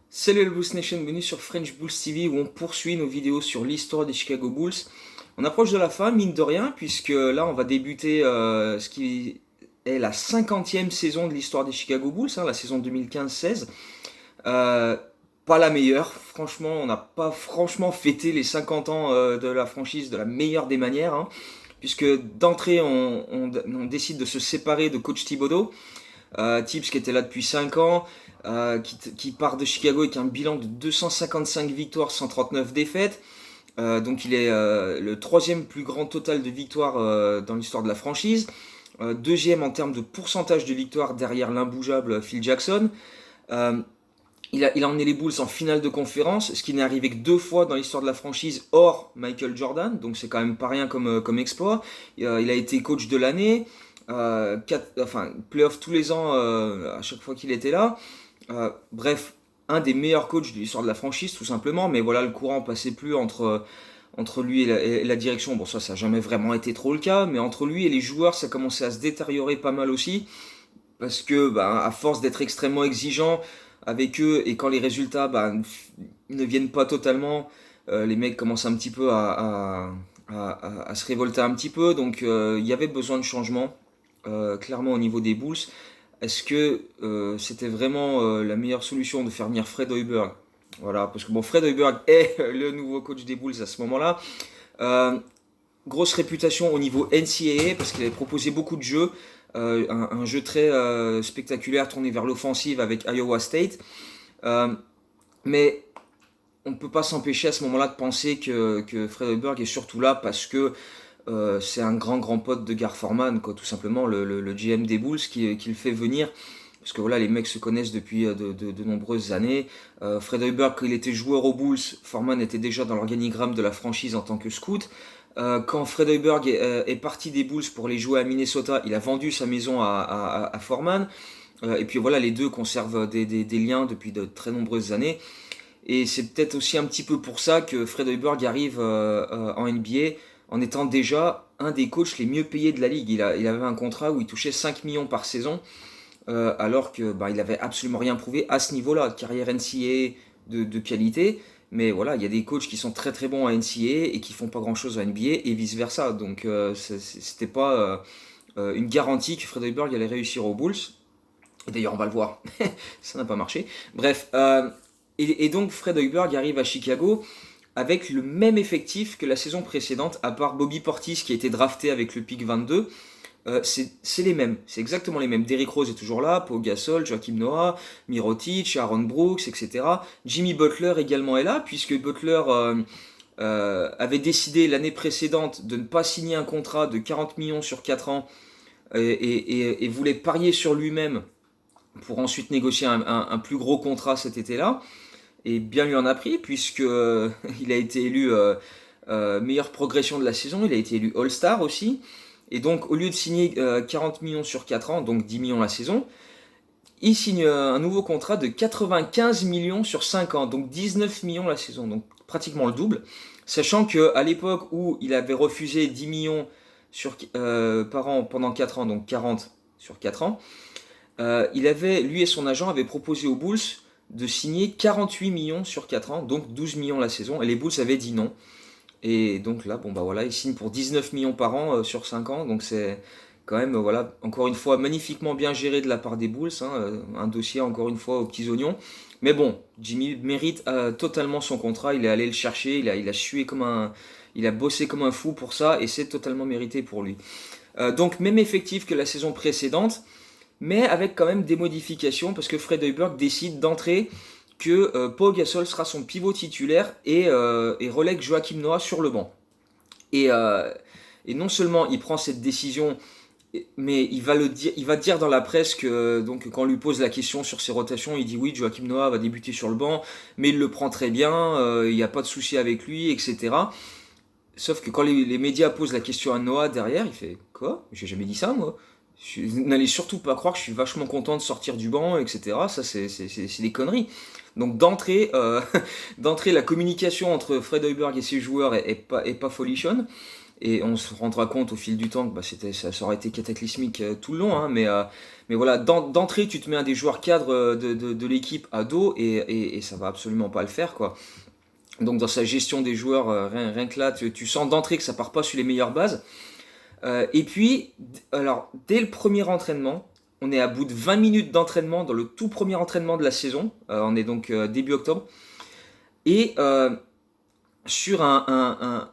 Salut le Bulls Nation, bienvenue sur French Bulls TV où on poursuit nos vidéos sur l'histoire des Chicago Bulls. On approche de la fin, mine de rien, puisque là on va débuter ce qui est la 50e saison de l'histoire des Chicago Bulls, la saison 2015-16. Euh, Pas la meilleure, franchement, on n'a pas franchement fêté les 50 ans de la franchise de la meilleure des manières, puisque d'entrée on décide de se séparer de coach Thibodeau. Tibbs qui était là depuis 5 ans, qui part de Chicago avec un bilan de 255 victoires, 139 défaites. Donc il est le troisième plus grand total de victoires dans l'histoire de la franchise. Deuxième en termes de pourcentage de victoires derrière l'imbougeable Phil Jackson. Euh, il a emmené les Bulls en finale de conférence, ce qui n'est arrivé que 2 fois dans l'histoire de la franchise, hors Michael Jordan, donc c'est quand même pas rien comme exploit. Il a été coach de l'année, playoff tous les ans à chaque fois qu'il était là. Bref, un des meilleurs coachs de l'histoire de la franchise, tout simplement, mais voilà, le courant passait plus entre lui et la direction. Bon, ça n'a jamais vraiment été trop le cas, mais entre lui et les joueurs, ça commençait à se détériorer pas mal aussi, parce que, à force d'être extrêmement exigeant avec eux, et quand les résultats ne viennent pas totalement, les mecs commencent un petit peu à se révolter un petit peu, donc il y avait besoin de changement, clairement au niveau des Bulls. Est-ce que c'était vraiment la meilleure solution de faire venir Fred Hoiberg? Voilà, parce que bon, Fred Hoiberg est le nouveau coach des Bulls à ce moment-là. Euh, Grosse réputation au niveau NCAA parce qu'il avait proposé beaucoup de jeux, un jeu très spectaculaire tourné vers l'offensive avec Iowa State. Euh, mais on ne peut pas s'empêcher à ce moment-là de penser que Fred Hoiberg est surtout là parce que c'est un grand pote de Gar Forman, quoi, tout simplement, le GM des Bulls qui le fait venir. Parce que voilà, les mecs se connaissent depuis de nombreuses années. Fred Hoiberg, quand il était joueur aux Bulls, Forman était déjà dans l'organigramme de la franchise en tant que scout. Quand Fred Hoiberg est parti des Bulls pour les jouer à Minnesota, il a vendu sa maison à Forman. Et puis voilà, les deux conservent des liens depuis de très nombreuses années. Et c'est peut-être aussi un petit peu pour ça que Fred Hoiberg arrive en NBA en étant déjà un des coachs les mieux payés de la ligue. Il avait un contrat où il touchait 5 millions par saison, alors que il avait absolument rien prouvé à ce niveau-là. Carrière NCAA de qualité, mais voilà, il y a des coachs qui sont très très bons à NCAA et qui font pas grand-chose à NBA et vice-versa. Donc c'était pas une garantie que Fred Hoiberg allait réussir aux Bulls. Et d'ailleurs, on va le voir, ça n'a pas marché. Bref, et donc Fred Hoiberg arrive à Chicago avec le même effectif que la saison précédente, à part Bobby Portis qui a été drafté avec le pick 22. C'est les mêmes, c'est exactement les mêmes. Derrick Rose est toujours là, Pau Gasol, Joakim Noah, Mirotic, Aaron Brooks, etc. Jimmy Butler également est là, puisque Butler avait décidé l'année précédente de ne pas signer un contrat de 40 millions sur 4 ans et voulait parier sur lui-même pour ensuite négocier un plus gros contrat cet été-là. Et bien lui en a pris, puisque il a été élu meilleure progression de la saison, il a été élu All-Star aussi. Et donc, au lieu de signer 40 millions sur 4 ans, donc 10 millions la saison, il signe un nouveau contrat de 95 millions sur 5 ans, donc 19 millions la saison, donc pratiquement le double. Sachant qu'à l'époque où il avait refusé 10 millions par an pendant 4 ans, donc 40 sur 4 ans, lui et son agent avaient proposé aux Bulls de signer 48 millions sur 4 ans, donc 12 millions la saison, et les Bulls avaient dit non. Et donc là, voilà, il signe pour 19 millions par an sur 5 ans, donc c'est quand même, voilà, encore une fois, magnifiquement bien géré de la part des Bulls, un dossier encore une fois aux petits oignons. Mais bon, Jimmy mérite totalement son contrat, il est allé le chercher, il a sué il a bossé comme un fou pour ça, et c'est totalement mérité pour lui. Donc même effectif que la saison précédente, mais avec quand même des modifications, parce que Fred Hoiberg décide d'entrer que Pau Gasol sera son pivot titulaire et relègue Joakim Noah sur le banc. Et, euh, et non seulement il prend cette décision, mais il va dire dans la presse que donc quand on lui pose la question sur ses rotations, il dit oui, Joakim Noah va débuter sur le banc, mais il le prend très bien, il n'y a pas de souci avec lui, etc. Sauf que quand les médias posent la question à Noah derrière, il fait quoi? J'ai jamais dit ça moi. N'allez surtout pas croire que je suis vachement content de sortir du banc, etc. Ça, c'est des conneries. Donc d'entrée, d'entrée, la communication entre Fred Hoiberg et ses joueurs est pas folichonne. et on se rendra compte au fil du temps que ça aurait été cataclysmique tout le long, hein, mais voilà, d'entrée, tu te mets un des joueurs cadres de l'équipe à dos et ça va absolument pas le faire, quoi. Donc dans sa gestion des joueurs, rien que là, tu sens d'entrée que ça part pas sur les meilleures bases. Et puis, alors, dès le premier entraînement, on est à bout de 20 minutes d'entraînement dans le tout premier entraînement de la saison. On est donc début octobre. Et sur un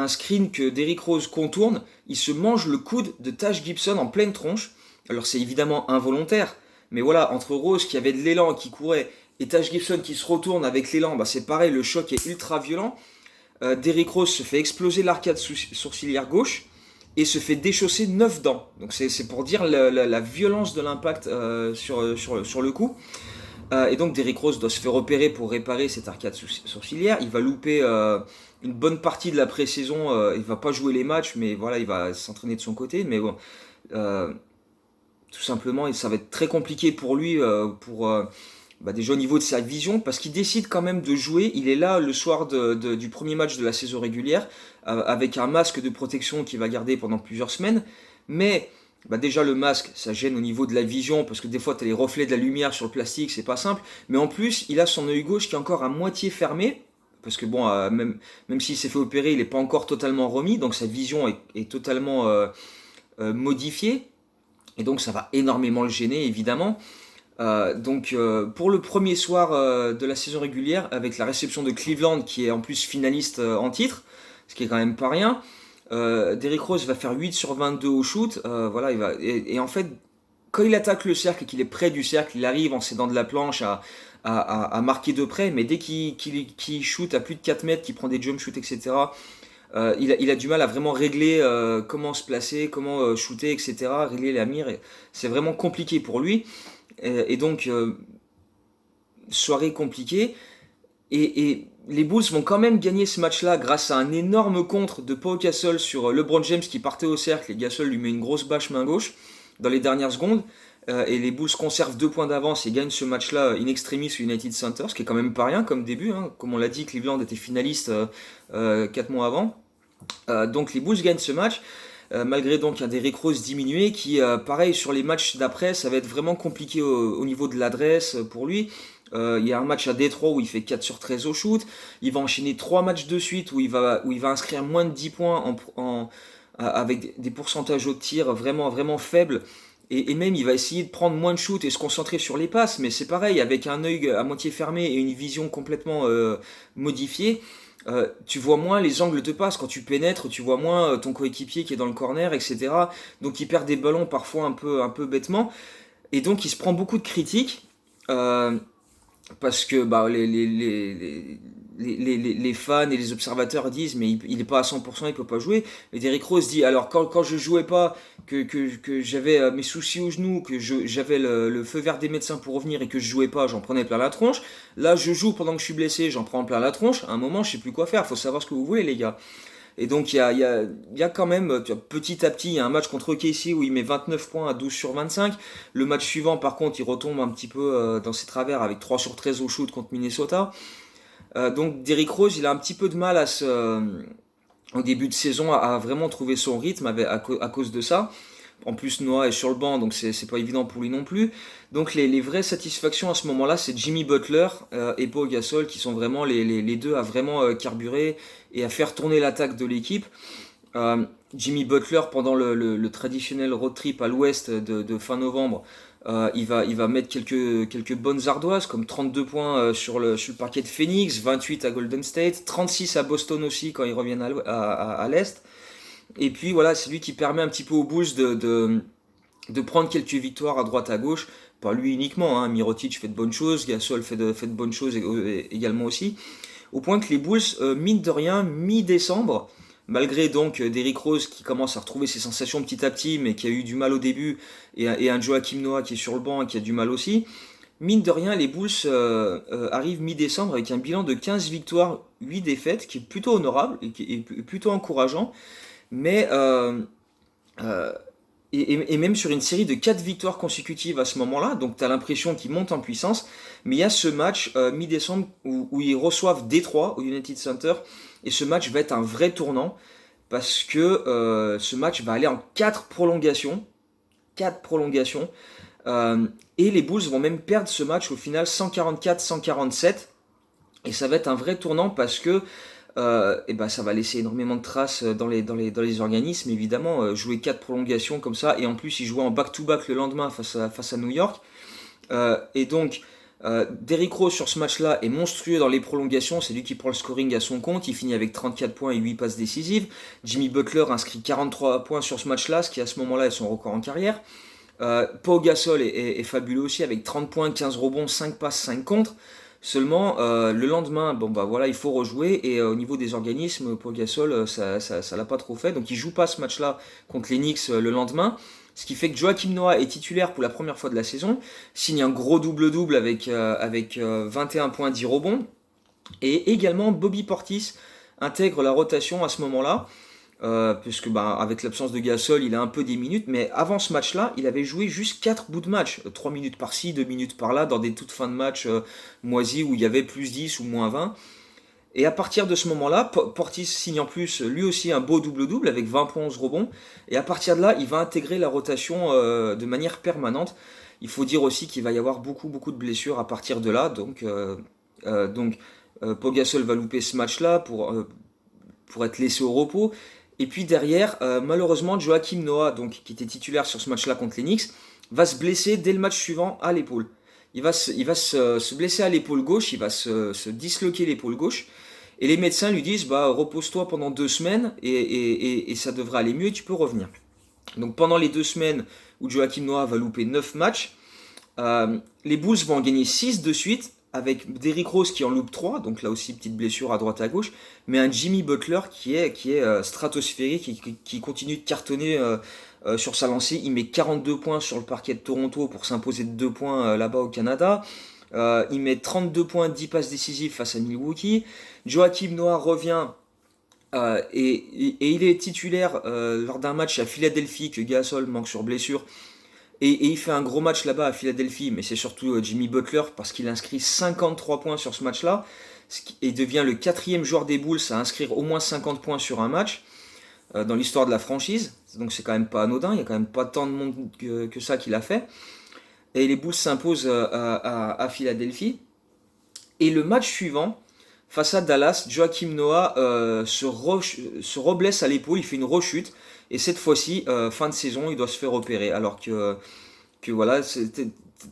screen que Derrick Rose contourne, il se mange le coude de Taj Gibson en pleine tronche. Alors c'est évidemment involontaire, mais voilà, entre Rose qui avait de l'élan et qui courait, et Taj Gibson qui se retourne avec l'élan, c'est pareil, le choc est ultra violent. Derrick Rose se fait exploser l'arcade sourcilière gauche et se fait déchausser 9 dents. Donc c'est pour dire la violence de l'impact sur le coup. Et donc Derrick Rose doit se faire opérer pour réparer cette arcade sourcilière. Il va louper une bonne partie de la pré-saison. Il va pas jouer les matchs, mais voilà, il va s'entraîner de son côté. Mais bon, tout simplement, ça va être très compliqué pour lui, déjà au niveau de sa vision, parce qu'il décide quand même de jouer. Il est là le soir du premier match de la saison régulière, avec un masque de protection qu'il va garder pendant plusieurs semaines. Mais déjà le masque, ça gêne au niveau de la vision, parce que des fois tu as les reflets de la lumière sur le plastique, c'est pas simple. Mais en plus, il a son œil gauche qui est encore à moitié fermé, parce que bon, même s'il s'est fait opérer, il n'est pas encore totalement remis, donc sa vision est totalement modifiée. Et donc ça va énormément le gêner, évidemment. Pour le premier soir de la saison régulière, avec la réception de Cleveland, qui est en plus finaliste en titre, ce qui est quand même pas rien, Derrick Rose va faire 8 sur 22 au shoot. Voilà, et en fait, quand il attaque le cercle et qu'il est près du cercle, il arrive en s'aidant de la planche à marquer de près, mais dès qu'il shoot à plus de 4 mètres, qu'il prend des jump shoots, etc., il a du mal à vraiment régler comment se placer, comment shooter, etc., régler la mire. C'est vraiment compliqué pour lui. Et donc, soirée compliquée. Et les Bulls vont quand même gagner ce match-là grâce à un énorme contre de Paul Gasol sur LeBron James qui partait au cercle. Et Gasol lui met une grosse bâche main gauche dans les dernières secondes. Et les Bulls conservent 2 points d'avance et gagnent ce match-là in extremis au United Center, ce qui est quand même pas rien comme début, hein. Comme on l'a dit, Cleveland était finaliste 4 mois avant. Donc les Bulls gagnent ce match. Malgré donc un Derrick Rose diminué qui, pareil, sur les matchs d'après, ça va être vraiment compliqué au niveau de l'adresse pour lui. Il y a un match à Détroit où il fait 4 sur 13 au shoot. Il va enchaîner 3 matchs de suite où il va inscrire moins de 10 points avec des pourcentages au tir vraiment, vraiment faibles. Et même il va essayer de prendre moins de shoot et se concentrer sur les passes, mais c'est pareil, avec un œil à moitié fermé et une vision complètement modifiée. Tu vois moins les angles de passe quand tu pénètres, tu vois moins ton coéquipier qui est dans le corner, etc. Donc il perd des ballons parfois un peu bêtement. Et donc il se prend beaucoup de critiques parce que les fans et les observateurs disent mais il est pas à 100%, il peut pas jouer. Et Derrick Rose dit alors quand je jouais pas, que j'avais mes soucis au genou, que j'avais le feu vert des médecins pour revenir et que je jouais pas, j'en prenais plein la tronche. Là je joue pendant que je suis blessé, j'en prends plein la tronche. À un moment je sais plus quoi faire, faut savoir ce que vous voulez les gars. Et donc il y a quand même, petit à petit, il y a un match contre OKC où il met 29 points à 12 sur 25. Le match suivant, par contre, il retombe un petit peu dans ses travers avec 3 sur 13 au shoot contre Minnesota. Donc Derrick Rose, il a un petit peu de mal au début de saison à vraiment trouver son rythme à cause de ça. En plus, Noah est sur le banc, donc c'est pas évident pour lui non plus. Donc les vraies satisfactions à ce moment-là, c'est Jimmy Butler et Pau Gasol qui sont vraiment les deux à vraiment carburer et à faire tourner l'attaque de l'équipe. Jimmy Butler, pendant le traditionnel road trip à l'ouest de fin novembre, il va mettre quelques bonnes ardoises, comme 32 points sur le parquet de Phoenix, 28 à Golden State, 36 à Boston aussi quand ils reviennent à l'est. Et puis voilà, c'est lui qui permet un petit peu aux Bulls de prendre quelques victoires à droite à gauche. Pas lui uniquement, hein. Mirotic fait de bonnes choses, Gasol fait de bonnes choses également aussi. Au point que les Bulls, mine de rien, mi-décembre, malgré donc Derrick Rose qui commence à retrouver ses sensations petit à petit, mais qui a eu du mal au début, et un Joakim Noah qui est sur le banc et qui a du mal aussi, mine de rien, les Bulls arrivent mi-décembre avec un bilan de 15 victoires, 8 défaites, qui est plutôt honorable et qui est plutôt encourageant. Mais et même sur une série de 4 victoires consécutives à ce moment-là, donc tu as l'impression qu'ils montent en puissance, mais il y a ce match mi-décembre où ils reçoivent Détroit au United Center, et ce match va être un vrai tournant, parce que ce match va aller en 4 prolongations. 4 prolongations. Et les Bulls vont même perdre ce match au final 144-147. Et ça va être un vrai tournant parce que et ben ça va laisser énormément de traces dans les organismes, évidemment. Jouer 4 prolongations comme ça, et en plus ils jouaient en back-to-back le lendemain face à New York. Et donc, Derrick Rose sur ce match-là est monstrueux dans les prolongations, c'est lui qui prend le scoring à son compte, il finit avec 34 points et 8 passes décisives. Jimmy Butler inscrit 43 points sur ce match-là, ce qui à ce moment-là est son record en carrière. Pau Gasol est fabuleux aussi avec 30 points, 15 rebonds, 5 passes, 5 contres. Seulement, le lendemain, bon bah voilà, il faut rejouer et au niveau des organismes, Pau Gasol, ça l'a pas trop fait, donc il joue pas ce match-là contre les Knicks le lendemain. Ce qui fait que Joakim Noah est titulaire pour la première fois de la saison, signe un gros double-double avec 21 points, 10 rebonds. Et également Bobby Portis intègre la rotation à ce moment-là, puisque bah, avec l'absence de Gasol, il a un peu des minutes, mais avant ce match-là, il avait joué juste 4 bouts de match, 3 minutes par-ci, 2 minutes par-là, dans des toutes fins de match moisies où il y avait plus 10 ou moins 20. Et à partir de ce moment-là, Portis signe en plus lui aussi un beau double-double avec 20 points, 11 rebonds. Et à partir de là, il va intégrer la rotation de manière permanente. Il faut dire aussi qu'il va y avoir beaucoup de blessures à partir de là. Pau Gasol va louper ce match-là pour être laissé au repos. Et puis derrière, malheureusement, Joakim Noah, donc, qui était titulaire sur ce match-là contre les Knicks, va se blesser dès le match suivant à l'épaule. Il va se blesser à l'épaule gauche, il va se disloquer l'épaule gauche. Et les médecins lui disent bah, repose-toi pendant 2 semaines et ça devrait aller mieux et tu peux revenir. Donc pendant les 2 semaines où Joakim Noah va louper 9 matchs, les Bulls vont en gagner 6 de suite avec Derrick Rose qui en loupe 3, donc là aussi petite blessure à droite à gauche, mais un Jimmy Butler qui est stratosphérique, qui continue de cartonner sur sa lancée. Il met 42 points sur le parquet de Toronto pour s'imposer de 2 points là-bas au Canada. Il met 32 points, 10 passes décisives face à Milwaukee. Joakim Noah revient et il est titulaire lors d'un match à Philadelphie que Gasol manque sur blessure. Et il fait un gros match là-bas à Philadelphie, mais c'est surtout Jimmy Butler parce qu'il inscrit 53 points sur ce match-là et devient le 4e joueur des Bulls à inscrire au moins 50 points sur un match dans l'histoire de la franchise. Donc c'est quand même pas anodin, il y a quand même pas tant de monde que ça qui l'a fait. Et les Bulls s'imposent à Philadelphie. Et le match suivant, face à Dallas, Joakim Noah se reblesse à l'épaule, il fait une rechute. Et cette fois-ci, fin de saison, il doit se faire opérer. Alors que voilà,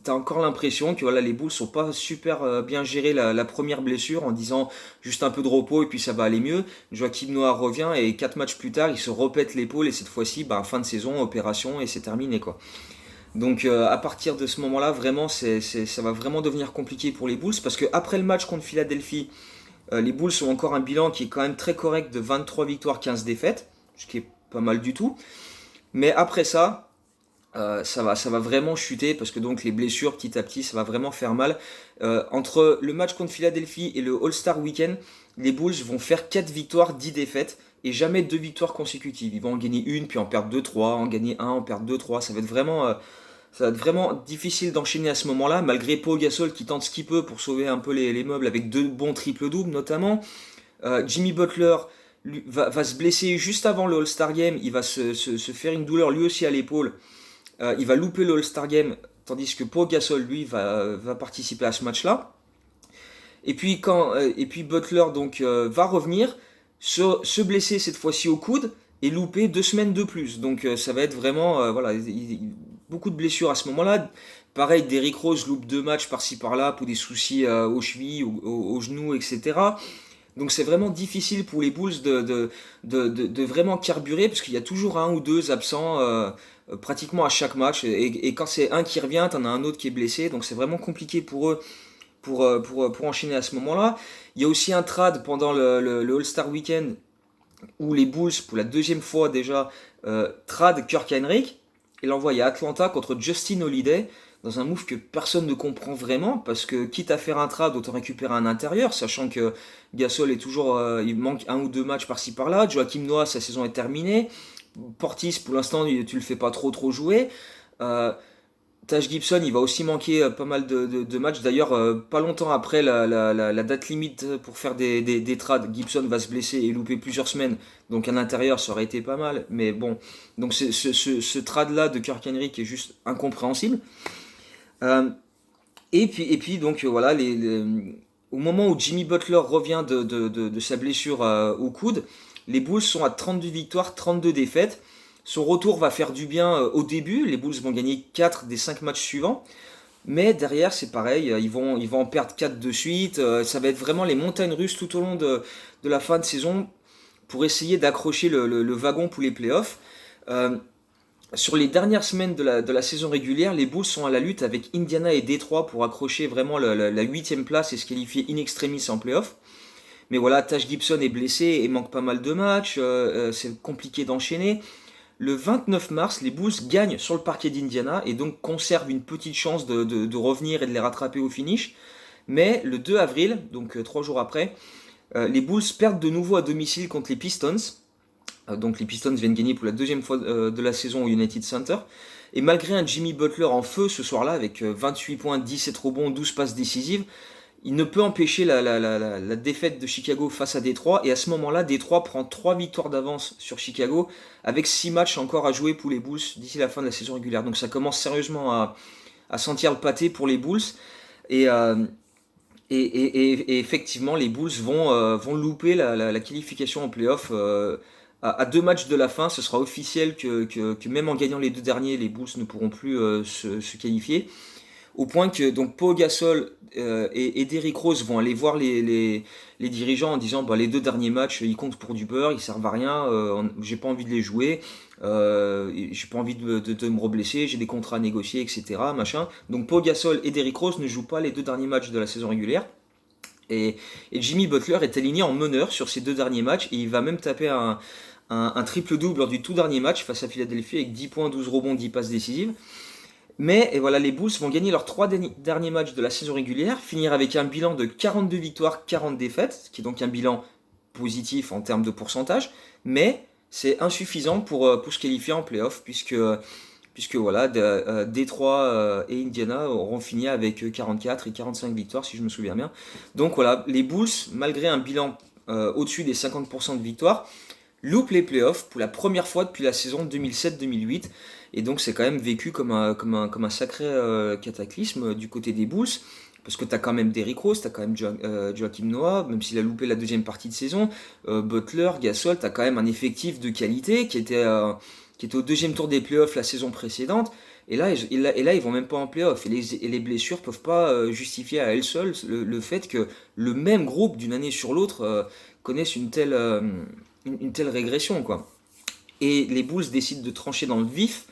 t'as encore l'impression que voilà, les Bulls sont pas super bien géré la première blessure en disant juste un peu de repos et puis ça va aller mieux. Joakim Noah revient et 4 matchs plus tard, il se repète l'épaule et cette fois-ci, bah, fin de saison, opération et c'est terminé quoi. Donc à partir de ce moment-là, vraiment, ça va vraiment devenir compliqué pour les Bulls parce que après le match contre Philadelphie, les Bulls ont encore un bilan qui est quand même très correct de 23 victoires, 15 défaites, ce qui est pas mal du tout. Mais après ça, ça va vraiment chuter parce que donc les blessures petit à petit, ça va vraiment faire mal. Entre le match contre Philadelphie et le All-Star Weekend, les Bulls vont faire 4 victoires, 10 défaites et jamais 2 victoires consécutives. Ils vont en gagner une, puis en perdre 2, 3, en gagner un, en perdre 2, 3. Ça va être vraiment difficile d'enchaîner à ce moment-là, malgré Pau Gasol qui tente ce qu'il peut pour sauver un peu les meubles avec 2 bons triple-doubles notamment. Jimmy Butler va se blesser juste avant le All-Star Game, il va se faire une douleur lui aussi à l'épaule. Il va louper le All-Star Game, tandis que Pau Gasol lui va participer à ce match-là. Et puis Butler donc va revenir, se blesser cette fois-ci au coude et louper 2 semaines de plus. Donc ça va être vraiment voilà, beaucoup de blessures à ce moment-là. Pareil, Derrick Rose loupe 2 matchs par-ci par-là pour des soucis aux chevilles, aux genoux, etc. Donc c'est vraiment difficile pour les Bulls de vraiment carburer parce qu'il y a toujours un ou deux absents pratiquement à chaque match. Et quand c'est un qui revient, t'en as un autre qui est blessé. Donc c'est vraiment compliqué pour eux pour enchaîner à ce moment-là. Il y a aussi un trade pendant le All-Star Weekend où les Bulls, pour la 2e fois déjà, trade Kirk Henrik et l'envoie à Atlanta contre Justin Holiday dans un move que personne ne comprend vraiment parce que quitte à faire un trade, autant récupérer un intérieur, sachant que Gasol est toujours, il manque 1 ou 2 matchs par-ci par-là. Joakim Noah, sa saison est terminée. Portis, pour l'instant, tu le fais pas trop jouer. Taj Gibson, il va aussi manquer pas mal de matchs. D'ailleurs, pas longtemps après la date limite pour faire des trades, Gibson va se blesser et louper plusieurs semaines. Donc à l'intérieur, ça aurait été pas mal. Mais bon, donc ce trade-là de Kirk Henry qui est juste incompréhensible. Euh, et puis donc voilà, au moment où Jimmy Butler revient de sa blessure au coude, les Bulls sont à 32 victoires, 32 défaites. Son retour va faire du bien au début. Les Bulls vont gagner 4 des 5 matchs suivants. Mais derrière, c'est pareil, ils vont en perdre 4 de suite. Ça va être vraiment les montagnes russes tout au long de la fin de saison pour essayer d'accrocher le wagon pour les playoffs. Euh, sur les dernières semaines de la saison régulière, les Bulls sont à la lutte avec Indiana et Détroit pour accrocher vraiment la 8e place et se qualifier in extremis en playoff. Mais voilà, Taj Gibson est blessé et manque pas mal de matchs, c'est compliqué d'enchaîner. Le 29 mars, les Bulls gagnent sur le parquet d'Indiana et donc conservent une petite chance de revenir et de les rattraper au finish. Mais le 2 avril, donc 3 jours après, les Bulls perdent de nouveau à domicile contre les Pistons. Donc les Pistons viennent gagner pour la deuxième fois de la saison au United Center. Et malgré un Jimmy Butler en feu ce soir-là, avec 28 points, 17 rebonds, 12 passes décisives, il ne peut empêcher la défaite de Chicago face à Détroit. Et à ce moment-là, Détroit prend 3 victoires d'avance sur Chicago, avec 6 matchs encore à jouer pour les Bulls d'ici la fin de la saison régulière. Donc ça commence sérieusement à sentir le pâté pour les Bulls. Et, euh, et effectivement, les Bulls vont louper la qualification en playoff. À 2 matchs de la fin, ce sera officiel que même en gagnant les 2 derniers, les Bulls ne pourront plus se qualifier. Au point que donc Pau Gasol et Derrick Rose vont aller voir les dirigeants en disant bah, les 2 derniers matchs ils comptent pour du beurre, ils servent à rien, j'ai pas envie de les jouer, j'ai pas envie de me reblesser, j'ai des contrats à négocier, etc. Machin. Donc Pau Gasol et Derrick Rose ne jouent pas les 2 derniers matchs de la saison régulière. Et Jimmy Butler est aligné en meneur sur ces 2 derniers matchs et il va même taper un triple-double lors du tout dernier match face à Philadelphie avec 10 points, 12 rebonds, 10 passes décisives. Mais et voilà, les Bulls vont gagner leurs 3 derniers matchs de la saison régulière, finir avec un bilan de 42 victoires, 40 défaites, ce qui est donc un bilan positif en termes de pourcentage, mais c'est insuffisant pour se qualifier en playoff, puisque voilà, Détroit et Indiana auront fini avec 44 et 45 victoires, si je me souviens bien. Donc voilà, les Bulls, malgré un bilan au-dessus des 50% de victoires, loupent les playoffs pour la première fois depuis la saison 2007-2008. Et donc c'est quand même vécu comme un sacré cataclysme du côté des Bulls. Parce que tu as quand même Derrick Rose, tu as quand même Joakim Noah, même s'il a loupé la deuxième partie de saison. Butler, Gasol, tu as quand même un effectif de qualité qui était au deuxième tour des playoffs la saison précédente. Et là, ils vont même pas en playoffs. Et les blessures peuvent pas justifier à elles seules le fait que le même groupe, d'une année sur l'autre, connaisse une telle régression, quoi. Et les Bulls décident de trancher dans le vif,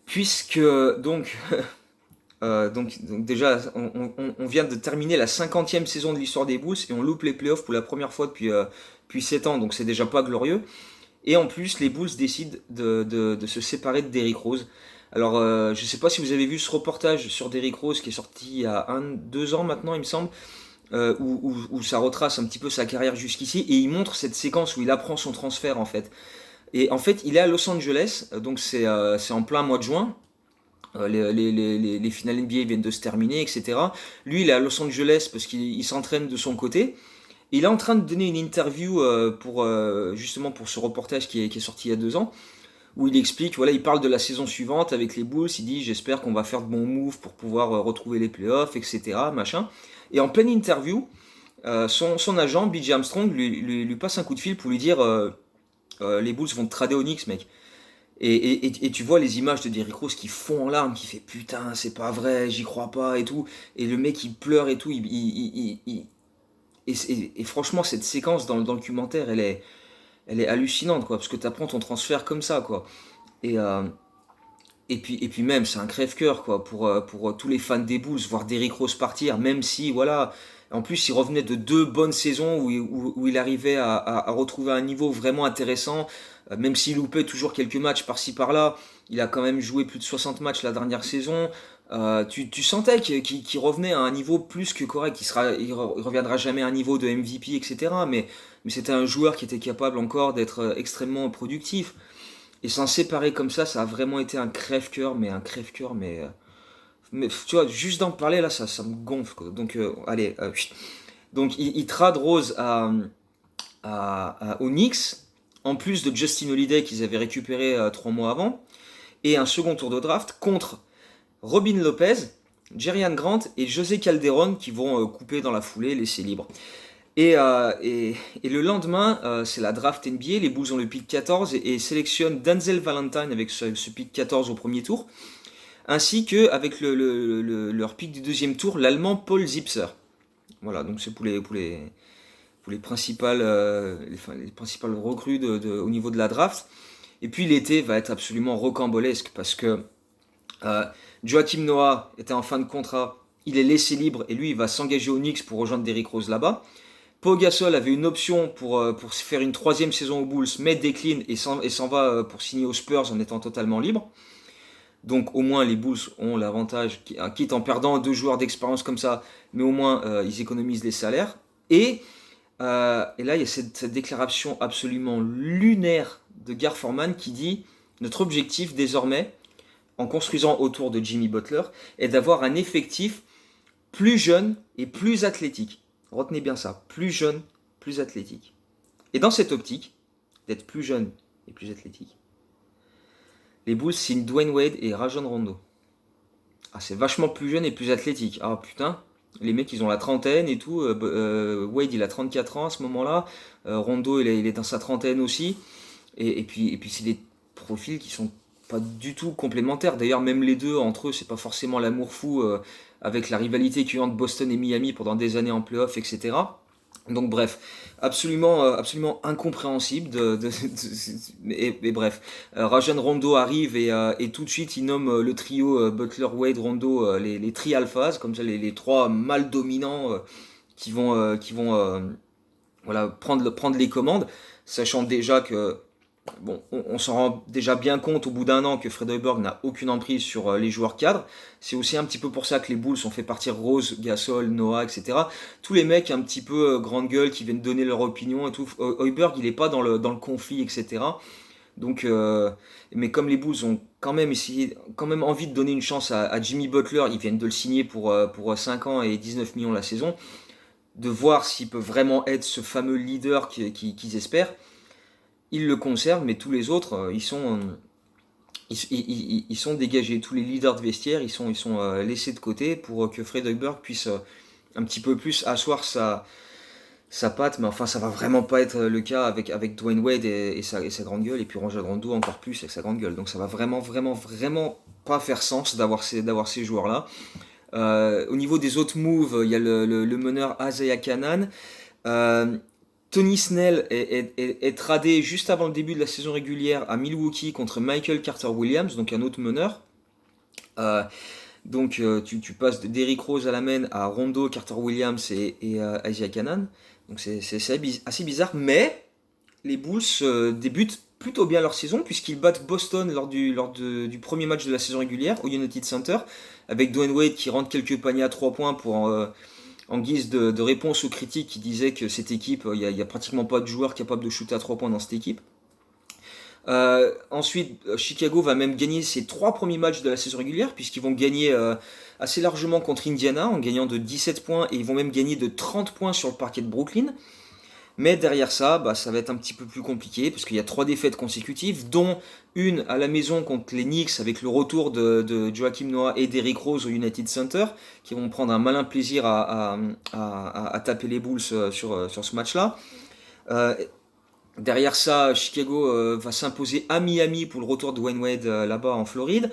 puisque donc, donc déjà, on vient de terminer la 50e saison de l'histoire des Bulls et on loupe les playoffs pour la première fois depuis 7 ans, donc c'est déjà pas glorieux. Et en plus, les Bulls décident de se séparer de Derrick Rose. Alors, je sais pas si vous avez vu ce reportage sur Derrick Rose qui est sorti il y a 2 ans maintenant, il me semble, où ça retrace un petit peu sa carrière jusqu'ici et il montre cette séquence où il apprend son transfert en fait. Et en fait, il est à Los Angeles, donc c'est en plein mois de juin. Les finales NBA viennent de se terminer, etc. Lui, il est à Los Angeles parce qu'il s'entraîne de son côté. Et il est en train de donner une interview justement pour ce reportage qui est sorti il y a 2 ans, où il explique, voilà, il parle de la saison suivante avec les Bulls, il dit j'espère qu'on va faire de bons moves pour pouvoir retrouver les playoffs, etc. Machin. Et en pleine interview, son agent, BJ Armstrong, lui passe un coup de fil pour lui dire les Bulls vont te trader au Knicks, mec. Et tu vois les images de Derrick Rose qui fond en larmes, qui fait putain, c'est pas vrai, j'y crois pas et tout. Et le mec il pleure et tout. Et franchement, cette séquence dans le documentaire, elle est hallucinante, quoi, parce que tu apprends ton transfert comme ça, quoi. Et, euh, et puis même, c'est un crève-cœur, quoi, pour tous les fans des Bulls, voir Derrick Rose partir, même si, voilà, en plus, il revenait de 2 bonnes saisons où il arrivait à retrouver un niveau vraiment intéressant, même s'il loupait toujours quelques matchs par-ci par-là, il a quand même joué plus de 60 matchs la dernière saison. Tu sentais qu'il revenait à un niveau plus que correct, il reviendra jamais à un niveau de MVP, etc. Mais c'était un joueur qui était capable encore d'être extrêmement productif. Et s'en séparer comme ça a vraiment été un crève-cœur, mais un crève-cœur, mais mais tu vois, juste d'en parler là, ça me gonfle, quoi. Donc, allez, donc il trade Rose aux Knicks, en plus de Justin Holiday qu'ils avaient récupéré 3 mois avant, et un second tour de draft contre Robin Lopez, Jerian Grant et José Calderon qui vont couper dans la foulée, laisser libre. Et le lendemain, c'est la draft NBA, les Bulls ont le pick 14 et sélectionnent Denzel Valentine avec ce pick 14 au premier tour, ainsi qu'avec leur pick du deuxième tour, l'allemand Paul Zipser. Voilà, donc c'est pour les principales recrues au niveau de la draft. Et puis l'été va être absolument rocambolesque parce que euh, Joakim Noah était en fin de contrat, il est laissé libre et lui il va s'engager aux Knicks pour rejoindre Derrick Rose là-bas. Pau Gasol avait une option pour faire une troisième saison aux Bulls, mais décline et s'en va pour signer aux Spurs en étant totalement libre. Donc au moins les Bulls ont l'avantage, quitte en perdant 2 joueurs d'expérience comme ça, mais au moins ils économisent les salaires. Et là il y a cette déclaration absolument lunaire de Gar Forman qui dit: notre objectif désormais, en construisant autour de Jimmy Butler, est d'avoir un effectif plus jeune et plus athlétique. Retenez bien ça, plus jeune, plus athlétique. Et dans cette optique, d'être plus jeune et plus athlétique, les Bulls signent Dwayne Wade et Rajon Rondo. Ah, c'est vachement plus jeune et plus athlétique. Ah putain, les mecs ils ont la trentaine et tout. Wade il a 34 ans à ce moment-là. Rondo il est dans sa trentaine aussi. Et puis c'est des profils qui sont pas du tout complémentaires. D'ailleurs, même les deux, entre eux, c'est pas forcément l'amour fou avec la rivalité qu'il y a eu entre Boston et Miami pendant des années en playoff, etc. Donc bref, absolument incompréhensible. Et bref, Rajon Rondo arrive et tout de suite il nomme le trio Butler, Wade, Rondo les tri-alphas, comme ça les trois mâles dominants qui vont voilà, prendre les commandes, sachant déjà que bon, on s'en rend déjà bien compte au bout d'un an que Fred Hoiberg n'a aucune emprise sur les joueurs cadres. C'est aussi un petit peu pour ça que les Bulls ont fait partir Rose, Gasol, Noah, etc. Tous les mecs un petit peu grande gueule qui viennent donner leur opinion et tout. Hoiberg, il est pas dans le conflit, etc. Donc, mais comme les Bulls ont quand même envie de donner une chance à Jimmy Butler, ils viennent de le signer pour 5 ans et 19 millions la saison, de voir s'il peut vraiment être ce fameux leader qu'ils espèrent. Ils le conservent, mais tous les autres, ils sont dégagés. Tous les leaders de vestiaire, ils sont laissés de côté pour que Fred Hoiberg puisse un petit peu plus asseoir sa patte. Mais enfin, ça va vraiment pas être le cas avec Dwayne Wade et sa grande gueule, et puis Rajon Rondo encore plus avec sa grande gueule. Donc ça va vraiment pas faire sens d'avoir ces joueurs-là. Au niveau des autres moves, il y a le meneur Isaiah Canaan. Euh, Tony Snell est tradé juste avant le début de la saison régulière à Milwaukee contre Michael Carter-Williams, donc un autre meneur. Euh, donc tu passes de Derrick Rose à la main à Rondo, Carter-Williams et Isaiah Canaan. Donc c'est assez bizarre, mais les Bulls débutent plutôt bien leur saison puisqu'ils battent Boston lors du premier match de la saison régulière au United Center avec Dwayne Wade qui rentre quelques paniers à 3 points en guise de réponse aux critiques qui disaient que cette équipe, il n'y a pratiquement pas de joueur capable de shooter à 3 points dans cette équipe. Ensuite, Chicago va même gagner ses 3 premiers matchs de la saison régulière, puisqu'ils vont gagner assez largement contre Indiana, en gagnant de 17 points, et ils vont même gagner de 30 points sur le parquet de Brooklyn. Mais derrière ça, ça va être un petit peu plus compliqué, parce qu'il y a 3 défaites consécutives, dont une à la maison contre les Knicks, avec le retour de Joakim Noah et Derrick Rose au United Center, qui vont prendre un malin plaisir à taper les Bulls sur ce match-là. Euh, Derrière ça, Chicago va s'imposer à Miami pour le retour de Wayne Wade là-bas en Floride.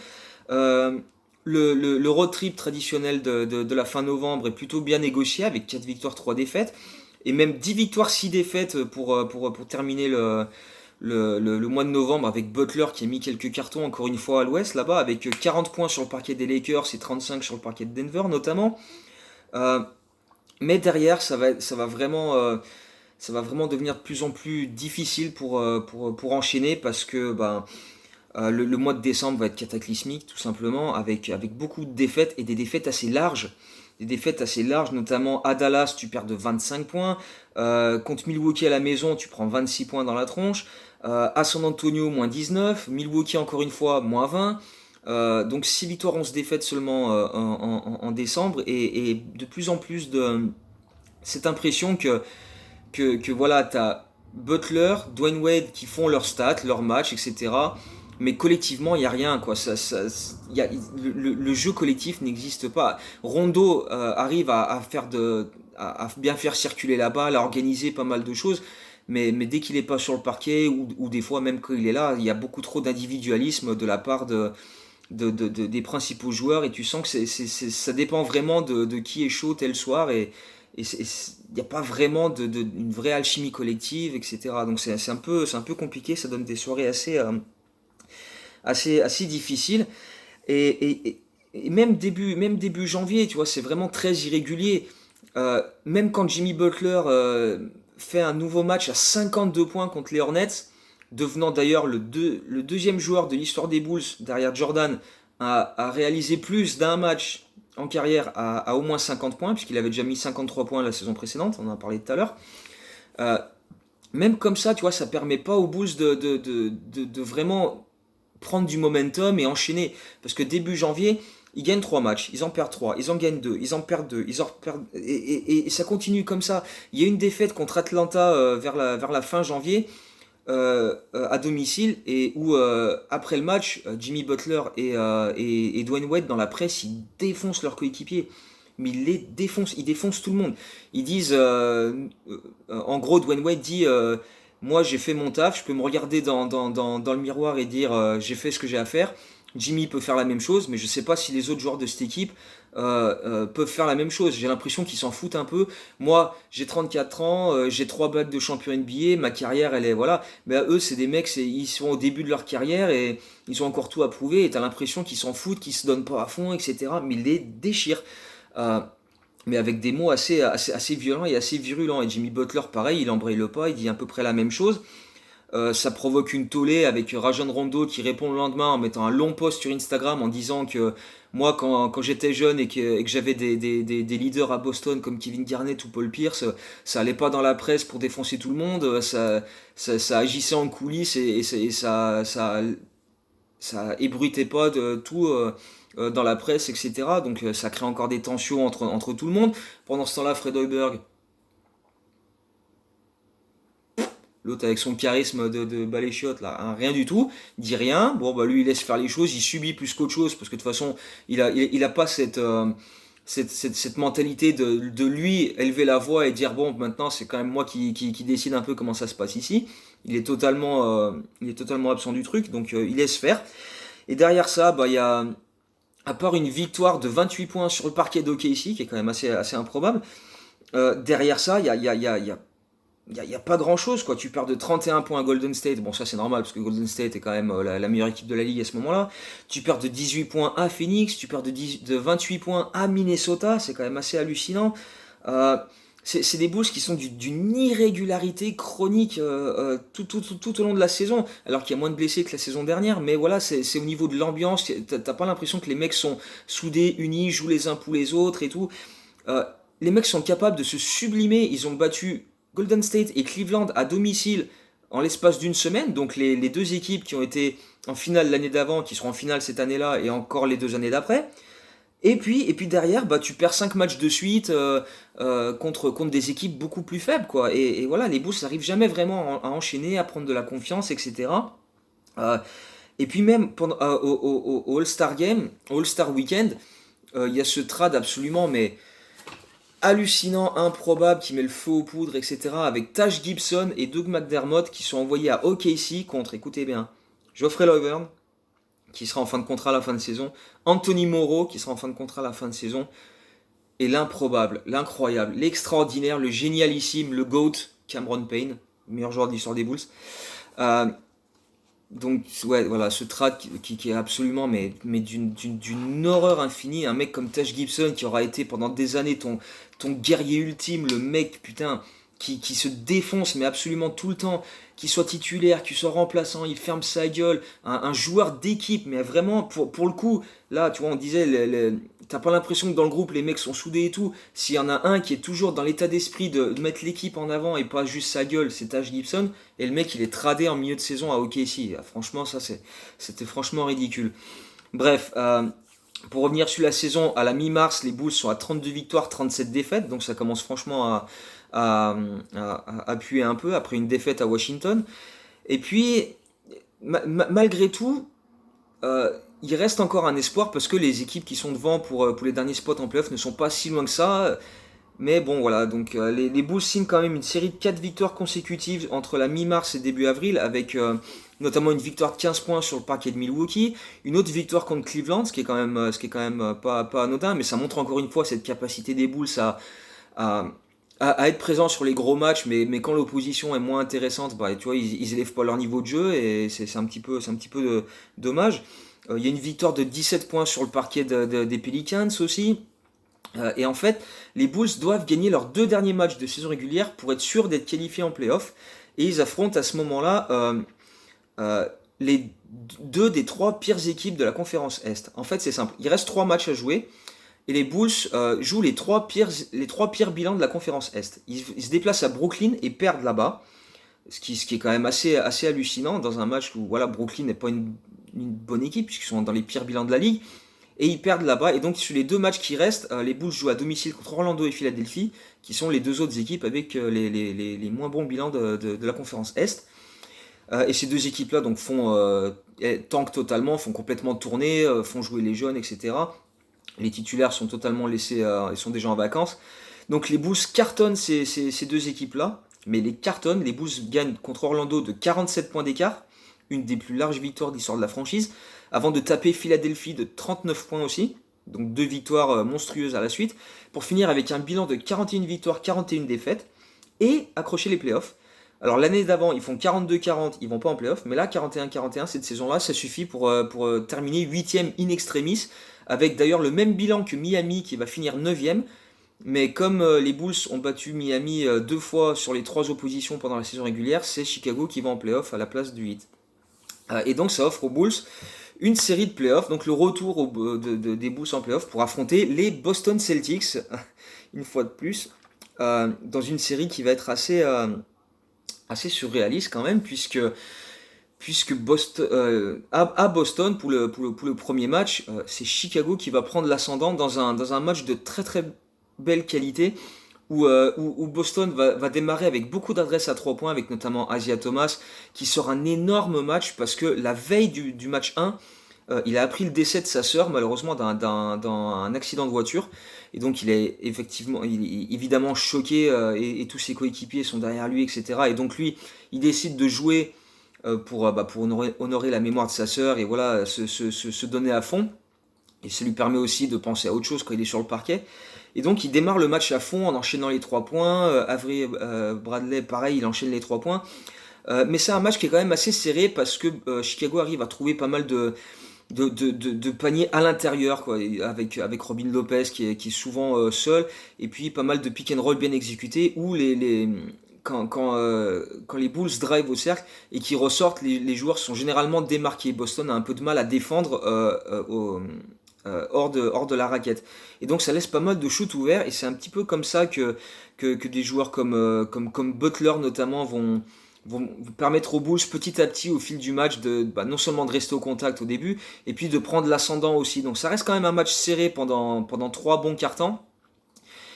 Euh, le road trip traditionnel de la fin novembre est plutôt bien négocié avec 4 victoires, 3 défaites. Et même 10 victoires, 6 défaites pour terminer le mois de novembre avec Butler qui a mis quelques cartons encore une fois à l'ouest là-bas avec 40 points sur le parquet des Lakers et 35 sur le parquet de Denver notamment. Euh, mais derrière, ça va vraiment devenir de plus en plus difficile pour enchaîner parce que le mois de décembre va être cataclysmique tout simplement avec beaucoup de défaites et des défaites assez larges. Des défaites assez larges, notamment à Dallas, tu perds de 25 points. Contre Milwaukee à la maison, tu prends 26 points dans la tronche. À San Antonio, moins 19. Milwaukee, encore une fois, moins 20. Donc 6 victoires, 11 défaites seulement en décembre, et de plus en plus de cette impression que voilà, t'as Butler, Dwayne Wade qui font leurs stats, leurs matchs, etc. Mais collectivement, il n'y a rien, quoi. Le jeu collectif n'existe pas. Rondo arrive à faire à bien faire circuler la balle, à organiser pas mal de choses. Mais dès qu'il n'est pas sur le parquet, ou des fois même quand il est là, il y a beaucoup trop d'individualisme de la part des principaux joueurs, et tu sens que ça dépend vraiment de qui est chaud tel soir, et il n'y a pas vraiment une vraie alchimie collective, etc. Donc c'est un peu compliqué, ça donne des soirées assez difficiles. Et même début janvier, tu vois, c'est vraiment très irrégulier. Même quand Jimmy Butler fait un nouveau match à 52 points contre les Hornets, devenant d'ailleurs le deuxième joueur de l'histoire des Bulls derrière Jordan à réaliser plus d'un match en carrière à au moins 50 points, puisqu'il avait déjà mis 53 points la saison précédente, on en a parlé tout à l'heure. Euh, Même comme ça, tu vois, ça permet pas aux Bulls de vraiment prendre du momentum et enchaîner. Parce que début janvier, ils gagnent 3 matchs, ils en perdent 3, ils en gagnent 2, ils en perdent 2, ils en perdent. Et ça continue comme ça. Il y a une défaite contre Atlanta vers la fin janvier, à domicile, et où après le match, Jimmy Butler et Dwayne Wade dans la presse, ils défoncent leurs coéquipiers. Mais ils défoncent tout le monde. Ils disent, en gros, Dwayne Wade dit, moi j'ai fait mon taf, je peux me regarder dans le miroir et dire, j'ai fait ce que j'ai à faire. Jimmy peut faire la même chose, mais je sais pas si les autres joueurs de cette équipe peuvent faire la même chose. J'ai l'impression qu'ils s'en foutent un peu. Moi, j'ai 34 ans, j'ai 3 bacs de champion NBA, ma carrière, elle est, voilà. Mais eux, c'est des mecs, ils sont au début de leur carrière, et ils ont encore tout à prouver, et t'as l'impression qu'ils s'en foutent, qu'ils se donnent pas à fond, etc. Mais ils les déchirent. Euh, mais avec des mots assez violents et assez virulents. Et Jimmy Butler, pareil, il embraye le pas, il dit à peu près la même chose. Ça provoque une tollée avec Rajon Rondo qui répond le lendemain en mettant un long post sur Instagram en disant que moi, quand j'étais jeune, et que j'avais des leaders à Boston comme Kevin Garnett ou Paul Pierce, ça allait pas dans la presse pour défoncer tout le monde, ça agissait en coulisses, et ça ébruitait pas de tout dans la presse, etc. Donc ça crée encore des tensions entre tout le monde. Pendant ce temps-là, Fred Hoiberg, l'autre avec son charisme de baléchiote, là, hein, rien du tout, il dit rien. Bon, bah lui, il laisse faire les choses, il subit plus qu'autre chose, parce que de toute façon, il a pas cette mentalité de lui élever la voix et dire, bon, maintenant, c'est quand même moi qui décide un peu comment ça se passe ici. Il est totalement absent du truc, donc il laisse faire. Et derrière ça, bah, il y a, à part une victoire de 28 points sur le parquet d'OKC, qui est quand même assez improbable, derrière ça, il y a pas grand chose, quoi. Tu perds de 31 points à Golden State. Bon, ça c'est normal parce que Golden State est quand même la meilleure équipe de la ligue à ce moment-là. Tu perds de 18 points à Phoenix. Tu perds de 28 points à Minnesota. C'est quand même assez hallucinant. Euh, c'est des Bulls qui sont d'une irrégularité chronique tout au long de la saison. Alors qu'il y a moins de blessés que la saison dernière. Mais voilà, c'est au niveau de l'ambiance. T'as pas l'impression que les mecs sont soudés, unis, jouent les uns pour les autres et tout. Euh, les mecs sont capables de se sublimer. Ils ont battu Golden State et Cleveland à domicile en l'espace d'une semaine. Donc les deux équipes qui ont été en finale l'année d'avant, qui seront en finale cette année-là, et encore les 2 années d'après. Et puis derrière, bah, tu perds 5 matchs de suite contre des équipes beaucoup plus faibles, quoi. Et voilà, les Bulls n'arrivent jamais vraiment à enchaîner, à prendre de la confiance, etc. Euh, et puis même au All-Star Game, au All-Star Weekend, il y a ce trade absolument, mais hallucinant, improbable, qui met le feu aux poudres, etc. Avec Taj Gibson et Doug McDermott qui sont envoyés à OKC contre, écoutez bien, Geoffrey Lauvergne, qui sera en fin de contrat à la fin de saison, Anthony Morrow, qui sera en fin de contrat à la fin de saison, et l'improbable, l'incroyable, l'extraordinaire, le génialissime, le GOAT, Cameron Payne, meilleur joueur de l'histoire des Bulls. Euh, donc, ouais, voilà, ce trade qui est absolument, mais d'une horreur infinie. Un mec comme Taj Gibson, qui aura été pendant des années ton guerrier ultime, le mec, putain, qui se défonce, mais absolument tout le temps, qu'il soit titulaire, qu'il soit remplaçant, il ferme sa gueule, un joueur d'équipe, mais vraiment, pour le coup, là, tu vois, on disait, t'as pas l'impression que dans le groupe, les mecs sont soudés et tout. S'il y en a un qui est toujours dans l'état d'esprit de mettre l'équipe en avant et pas juste sa gueule, c'est Taj Gibson, et le mec, il est tradé en milieu de saison à OKC. Franchement, ça, c'était franchement ridicule. Bref, pour revenir sur la saison, à la mi-mars, les Bulls sont à 32 victoires, 37 défaites, donc ça commence franchement à appuyer un peu après une défaite à Washington. Et puis, malgré tout, il reste encore un espoir parce que les équipes qui sont devant pour les derniers spots en playoff ne sont pas si loin que ça. Mais bon, voilà, donc les Bulls signent quand même une série de 4 victoires consécutives entre la mi-mars et début avril, avec notamment une victoire de 15 points sur le parquet de Milwaukee, une autre victoire contre Cleveland, ce qui est quand même pas anodin, mais ça montre encore une fois cette capacité des Bulls à, à être présents sur les gros matchs, mais quand l'opposition est moins intéressante, bah, tu vois, ils élèvent pas leur niveau de jeu, et c'est un petit peu dommage. Il y a une victoire de 17 points sur le parquet des Pelicans aussi. Et en fait, les Bulls doivent gagner leurs 2 derniers matchs de saison régulière pour être sûrs d'être qualifiés en playoff. Et ils affrontent à ce moment-là euh, les 2 des 3 pires équipes de la conférence Est. En fait, c'est simple. Il reste 3 matchs à jouer. Et les Bulls jouent les trois pires bilans de la conférence Est. Ils se déplacent à Brooklyn et perdent là-bas. Ce qui est quand même assez hallucinant dans un match où voilà, Brooklyn n'est pas une bonne équipe, puisqu'ils sont dans les pires bilans de la ligue. Et ils perdent là-bas. Et donc, sur les 2 matchs qui restent, les Bulls jouent à domicile contre Orlando et Philadelphie, qui sont les 2 autres équipes avec les moins bons bilans de la conférence Est. Et ces 2 équipes-là donc tankent totalement, font complètement tourner, font jouer les jeunes, etc. Les titulaires sont totalement laissés, ils sont déjà en vacances. Donc les Bulls cartonnent ces 2 équipes-là, mais les Bulls gagnent contre Orlando de 47 points d'écart, une des plus larges victoires de l'histoire de la franchise, avant de taper Philadelphie de 39 points aussi, donc 2 victoires monstrueuses à la suite, pour finir avec un bilan de 41 victoires, 41 défaites, et accrocher les playoffs. Alors l'année d'avant, ils font 42-40, ils vont pas en playoff, mais là 41-41, cette saison-là, ça suffit pour terminer 8ème in extremis, avec d'ailleurs le même bilan que Miami qui va finir 9ème, mais comme les Bulls ont battu Miami 2 fois sur les 3 oppositions pendant la saison régulière, c'est Chicago qui va en playoff à la place du 8. Et donc ça offre aux Bulls une série de playoffs, donc le retour des Bulls en playoff pour affronter les Boston Celtics, une fois de plus, dans une série qui va être assez surréaliste quand même, puisque Boston, à Boston, pour le premier match, c'est Chicago qui va prendre l'ascendant dans un match de très très belle qualité, où Boston va démarrer avec beaucoup d'adresse à 3 points, avec notamment Asia Thomas, qui sort un énorme match, parce que la veille du match 1, il a appris le décès de sa sœur, malheureusement, dans un accident de voiture. Et donc, il est évidemment choqué, et tous ses coéquipiers sont derrière lui, etc. Et donc, lui, il décide de jouer pour honorer la mémoire de sa sœur, et voilà, se donner à fond. Et ça lui permet aussi de penser à autre chose quand il est sur le parquet. Et donc, il démarre le match à fond en enchaînant les 3 points. Avery Bradley, pareil, il enchaîne les 3 points. Mais c'est un match qui est quand même assez serré, parce que Chicago arrive à trouver pas mal de paniers à l'intérieur, quoi, avec Robin Lopez qui est souvent seul, et puis pas mal de pick and roll bien exécutés, où quand les Bulls drive au cercle et qui ressortent, les joueurs sont généralement démarqués. Boston a un peu de mal à défendre hors de la raquette. Et donc ça laisse pas mal de shoots ouverts, et c'est un petit peu comme ça que des joueurs comme Butler notamment vont permettre aux Bulls petit à petit au fil du match non seulement de rester au contact au début, et puis de prendre l'ascendant aussi. Donc ça reste quand même un match serré pendant 3 bons quarts-temps.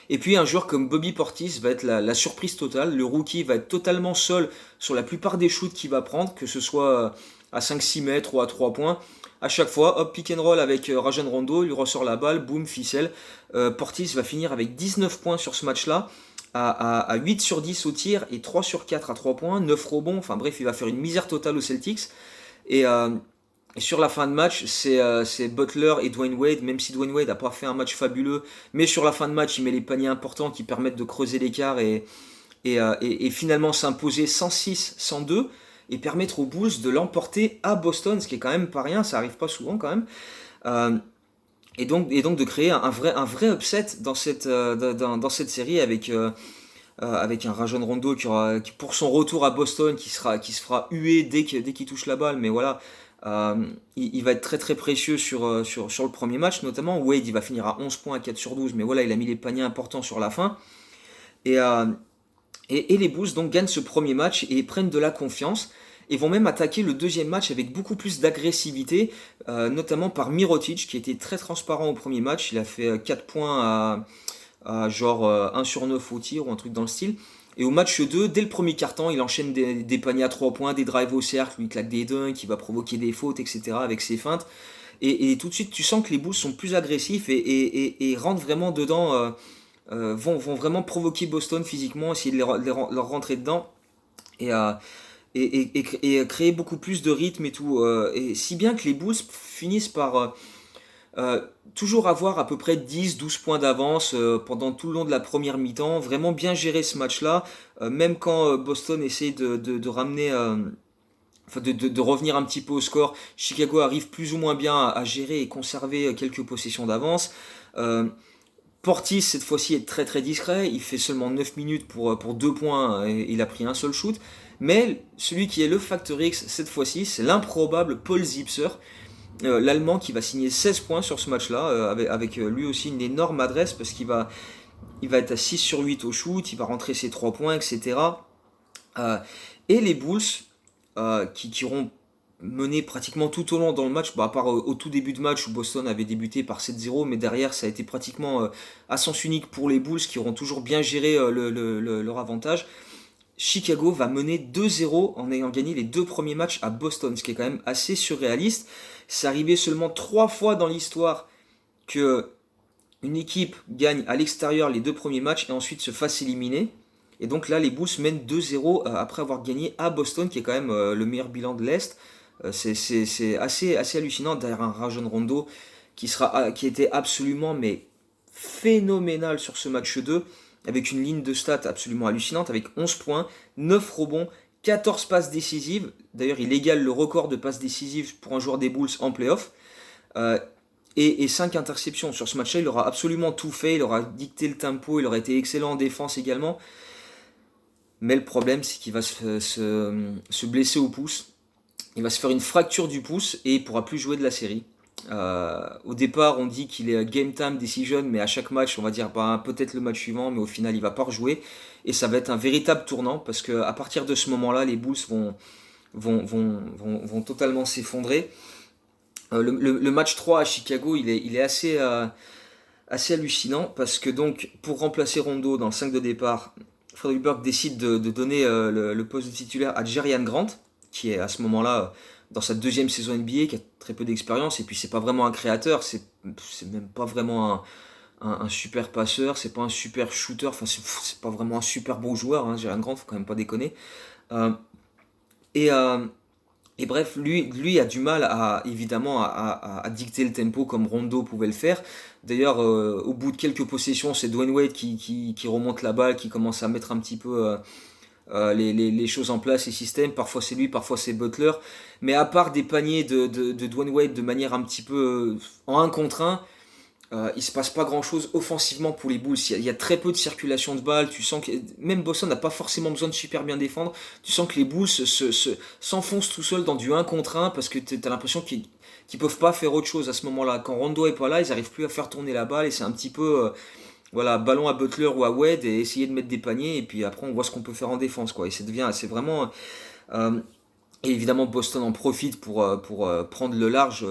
Et puis un joueur comme Bobby Portis va être la surprise totale. Le rookie va être totalement seul sur la plupart des shoots qu'il va prendre, que ce soit à 5-6 mètres ou à 3 points. À chaque fois, hop, pick and roll avec Rajon Rondo, il lui ressort la balle, boum, ficelle. Portis va finir avec 19 points sur ce match-là, à 8 sur 10 au tir et 3 sur 4 à 3 points, 9 rebonds. Enfin bref, il va faire une misère totale aux Celtics. Et, et sur la fin de match, c'est Butler et Dwayne Wade, même si Dwayne Wade n'a pas fait un match fabuleux, mais sur la fin de match, il met les paniers importants qui permettent de creuser l'écart, et finalement s'imposer 106-102, et permettre aux Bulls de l'emporter à Boston, ce qui est quand même pas rien, ça arrive pas souvent quand même. Euh, et donc de créer un vrai upset dans cette série, avec un Rajon Rondo qui, pour son retour à Boston, qui se fera huer dès qu'il touche la balle, mais voilà. Il va être très très précieux sur le premier match, notamment. Wade, il va finir à 11 points à 4 sur 12, mais voilà, il a mis les paniers importants sur la fin. Et les Bulls donc gagnent ce premier match et prennent de la confiance. et vont même attaquer le deuxième match avec beaucoup plus d'agressivité, notamment par Mirotic, qui était très transparent au premier match. Il a fait 4 points à genre 1 sur 9 au tir ou un truc dans le style. Et au match 2, dès le premier quart-temps, il enchaîne des paniers à 3 points, des drives au cercle, il claque des dunks, il va provoquer des fautes, etc. avec ses feintes. Et tout de suite, tu sens que les Bulls sont plus agressifs et rentrent vraiment dedans, vont vraiment provoquer Boston physiquement, essayer de leur rentrer dedans. Et, et créer beaucoup plus de rythme et tout. Et si bien que les Bulls finissent par toujours avoir à peu près 10-12 points d'avance pendant tout le long de la première mi-temps. Vraiment bien gérer ce match-là, même quand Boston essaie de ramener... enfin de revenir un petit peu au score. Chicago arrive plus ou moins bien à gérer et conserver quelques possessions d'avance. Euh, Portis, cette fois-ci, est très très discret. Il fait seulement 9 minutes pour 2 points et il a pris un seul shoot. Mais celui qui est le Factor X cette fois-ci, c'est l'improbable Paul Zipser, l'Allemand qui va signer 16 points sur ce match-là, avec lui aussi une énorme adresse parce il va être à 6 sur 8 au shoot, il va rentrer ses 3 points, etc. Et les Bulls, qui auront mené pratiquement tout au long dans le match, à part au tout début de match où Boston avait débuté par 7-0, mais derrière ça a été pratiquement à sens unique pour les Bulls qui auront toujours bien géré leur avantage. Chicago va mener 2-0 en ayant gagné les 2 premiers matchs à Boston, ce qui est quand même assez surréaliste. C'est arrivé seulement 3 fois dans l'histoire que une équipe gagne à l'extérieur les 2 premiers matchs et ensuite se fasse éliminer. Et donc là, les Bulls mènent 2-0 après avoir gagné à Boston, qui est quand même le meilleur bilan de l'Est. C'est assez hallucinant derrière un Rajon Rondo qui était absolument mais phénoménal sur ce match 2, avec une ligne de stats absolument hallucinante, avec 11 points, 9 rebonds, 14 passes décisives. D'ailleurs, il égale le record de passes décisives pour un joueur des Bulls en playoff. Euh, et 5 interceptions. Sur ce match-là, il aura absolument tout fait, il aura dicté le tempo, il aura été excellent en défense également. Mais le problème, c'est qu'il va se blesser au pouce. Il va se faire une fracture du pouce et il ne pourra plus jouer de la série. Au départ, on dit qu'il est game time decision, mais à chaque match, on va dire peut-être le match suivant, mais au final, il va pas rejouer. Et ça va être un véritable tournant parce qu'à partir de ce moment-là, les Bulls vont totalement s'effondrer. Le match 3 à Chicago, il est assez hallucinant parce que donc pour remplacer Rondo dans le 5 de départ, Frederick Burke décide de donner le poste de titulaire à Jerian Grant, qui est à ce moment-là dans sa deuxième saison NBA, qui a très peu d'expérience, et puis c'est pas vraiment un créateur, c'est même pas vraiment un super passeur, c'est pas un super shooter, enfin c'est pas vraiment un super bon joueur, hein, Jerian Grant, faut quand même pas déconner. Euh, et, euh, et bref, lui a du mal évidemment à dicter le tempo comme Rondo pouvait le faire. D'ailleurs, au bout de quelques possessions, c'est Dwayne Wade qui remonte la balle, qui commence à mettre un petit peu les choses en place, les systèmes. Parfois c'est lui, parfois c'est Butler. Mais à part des paniers de Dwayne Wade de manière un petit peu en 1 contre 1, il se passe pas grand chose offensivement pour les Bulls. Il y a très peu de circulation de balles. Tu sens que même Boston n'a pas forcément besoin de super bien défendre. Tu sens que les Bulls s'enfoncent tout seuls dans du 1 contre 1 parce que tu as l'impression qu'ils peuvent pas faire autre chose à ce moment-là. Quand Rondo est pas là, ils arrivent plus à faire tourner la balle et c'est un petit peu voilà, ballon à Butler ou à Wade et essayer de mettre des paniers et puis après on voit ce qu'on peut faire en défense quoi. Et c'est vraiment euh, et évidemment, Boston en profite pour prendre le large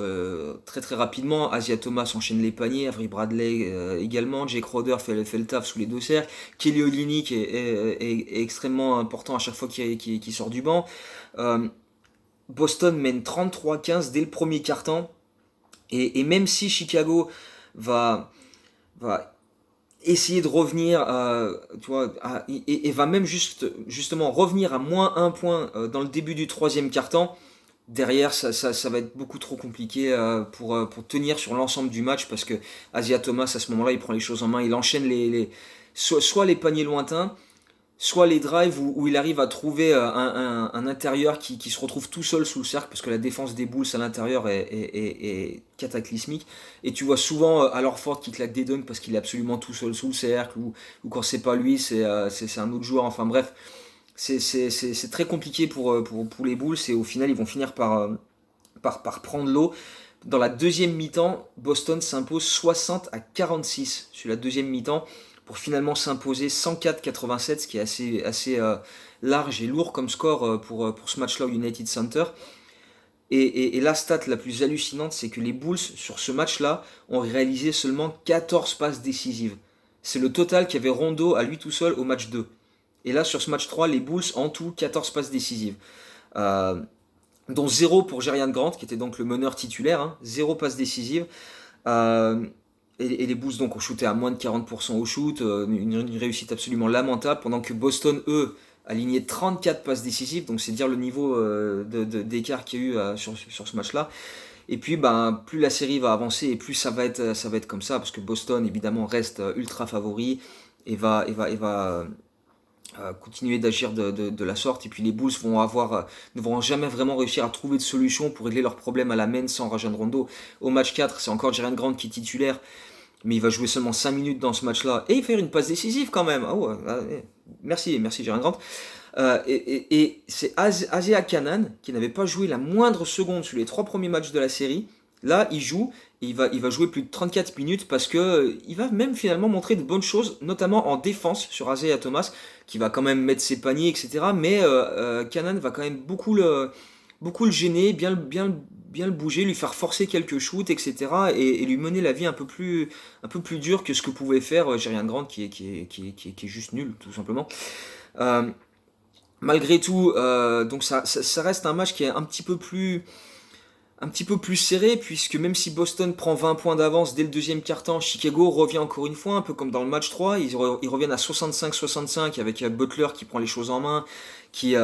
très très rapidement. Asia Thomas enchaîne les paniers, Avery Bradley également, Jake Crowder fait le taf sous les deux cercles, Kelly Olynyk est extrêmement important à chaque fois qu'il sort du banc. Euh, Boston mène 33-15 dès le premier quart-temps, et même si Chicago va essayer de revenir tu vois, et va même justement revenir à moins 1 point dans le début du troisième quart-temps. Derrière, ça va être beaucoup trop compliqué pour tenir sur l'ensemble du match parce que Asia Thomas, à ce moment-là, il prend les choses en main, il enchaîne soit les paniers lointains, soit les drives où il arrive à trouver un intérieur qui se retrouve tout seul sous le cercle parce que la défense des Bulls à l'intérieur est cataclysmique. Et tu vois souvent Al Horford qui claque des dunks parce qu'il est absolument tout seul sous le cercle ou quand c'est pas lui, c'est un autre joueur. Enfin bref, c'est très compliqué pour les Bulls et au final ils vont finir par prendre l'eau. Dans la deuxième mi-temps, Boston s'impose 60-46 sur la deuxième mi-temps. pour finalement s'imposer 104-87, ce qui est assez large et lourd comme score pour ce match-là au United Center. Et la stat la plus hallucinante, c'est que les Bulls, sur ce match-là, ont réalisé seulement 14 passes décisives. C'est le total qu'avait Rondo à lui tout seul au match 2. Et là, sur ce match 3, les Bulls, en tout, 14 passes décisives. Euh, dont 0 pour Jerian Grant, qui était donc le meneur titulaire, hein, 0 passe décisive. Euh, et les Bulls donc ont shooté à moins de 40% au shoot, une réussite absolument lamentable, pendant que Boston, eux, aligné 34 passes décisives, donc c'est dire le niveau d'écart qu'il y a eu sur ce match-là. Et puis, ben, plus la série va avancer et plus ça va être comme ça, parce que Boston, évidemment, reste ultra favori et va continuer d'agir de la sorte. Et puis les Bulls ne vont jamais vraiment réussir à trouver de solution pour régler leurs problèmes à la main sans Rajon Rondo. Au match 4, c'est encore Jaren Grant qui est titulaire, mais il va jouer seulement 5 minutes dans ce match-là. Et il fait une passe décisive quand même. Ah ouais, merci Jaren Grant. Et c'est Isaiah Canaan, qui n'avait pas joué la moindre seconde sur les 3 premiers matchs de la série. Là, il joue, et il va jouer plus de 34 minutes parce que il va même finalement montrer de bonnes choses, notamment en défense sur Isaiah Thomas, qui va quand même mettre ses paniers, etc. Mais Canaan va quand même beaucoup le gêner, bien le bouger, lui faire forcer quelques shoots, etc. Et lui mener la vie un peu plus dure que ce que pouvait faire Jerian Grant, qui est juste nul, tout simplement. Euh, Malgré tout, donc ça reste un match qui est un petit peu plus serré, puisque même si Boston prend 20 points d'avance dès le deuxième quart-temps, Chicago revient encore une fois, un peu comme dans le match 3, ils reviennent à 65-65 avec Butler qui prend les choses en main, qui,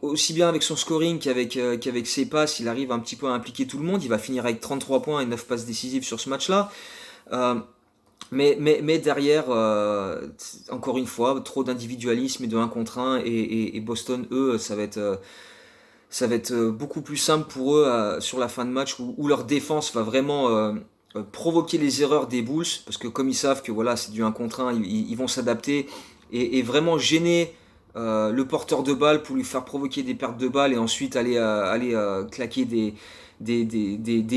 aussi bien avec son scoring qu'avec ses passes, il arrive un petit peu à impliquer tout le monde, il va finir avec 33 points et 9 passes décisives sur ce match-là. Euh, mais derrière, encore une fois, trop d'individualisme et de 1 contre 1, et Boston, eux, ça va être beaucoup plus simple pour eux sur la fin de match où leur défense va vraiment provoquer les erreurs des Bulls, parce que comme ils savent que voilà, c'est du 1 contre 1, ils vont s'adapter et vraiment gêner le porteur de balle pour lui faire provoquer des pertes de balles et ensuite aller claquer des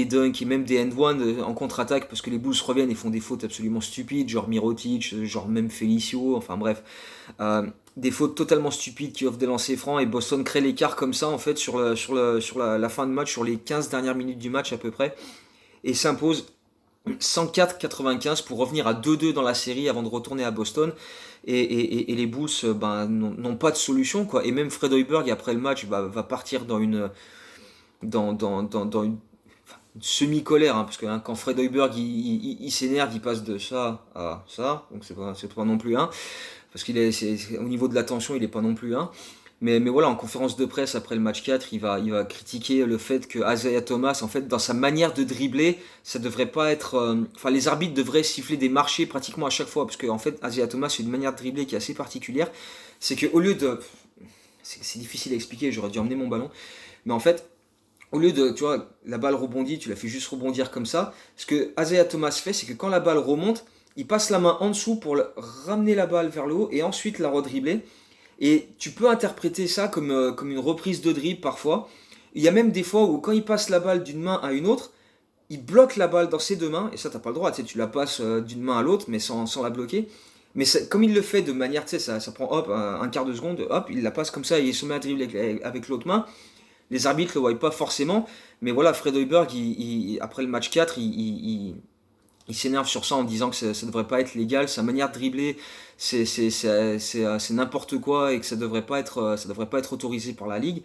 dunks et même des end-one en contre-attaque, parce que les Bulls reviennent et font des fautes absolument stupides, genre Mirotic, genre même Felicio, enfin bref. Des fautes totalement stupides qui offrent des lancers francs, et Boston crée l'écart comme ça en fait sur la fin de match, sur les 15 dernières minutes du match à peu près, et s'impose 104-95 pour revenir à 2-2 dans la série avant de retourner à Boston. Et les Bulls ben, n'ont pas de solution, quoi. Et même Fred Hoiberg après le match va partir dans une semi-colère, hein, parce que quand Fred Hoiberg il s'énerve, il passe de ça à ça, donc c'est pas non plus un, parce au niveau de la tension, il est pas non plus un. Mais voilà, en conférence de presse après le match 4, il va critiquer le fait que Isaiah Thomas, en fait, dans sa manière de dribbler, ça devrait pas être. Enfin, les arbitres devraient siffler des marchés pratiquement à chaque fois, parce que en fait, Isaiah Thomas a une manière de dribbler qui est assez particulière. C'est que au lieu de. C'est difficile à expliquer, j'aurais dû emmener mon ballon. Mais en fait, au lieu de, tu vois, la balle rebondit, tu la fais juste rebondir comme ça. Ce que Isaiah Thomas fait, c'est que quand la balle remonte, il passe la main en dessous pour ramener la balle vers le haut et ensuite la redribbler. Et tu peux interpréter ça comme une reprise de dribble parfois. Il y a même des fois où quand il passe la balle d'une main à une autre, il bloque la balle dans ses deux mains, et ça t'as pas le droit, tu sais, tu la passes d'une main à l'autre, mais sans la bloquer. Mais comme il le fait de manière, tu sais, ça prend hop, un quart de seconde, hop, il la passe comme ça et il se met à dribbler avec l'autre main. Les arbitres le voient pas forcément, mais voilà, Fred Hoiberg, après le match 4, il s'énerve sur ça en disant que ça ne devrait pas être légal, sa manière de dribbler, c'est n'importe quoi, et que ça devrait pas être autorisé par la ligue.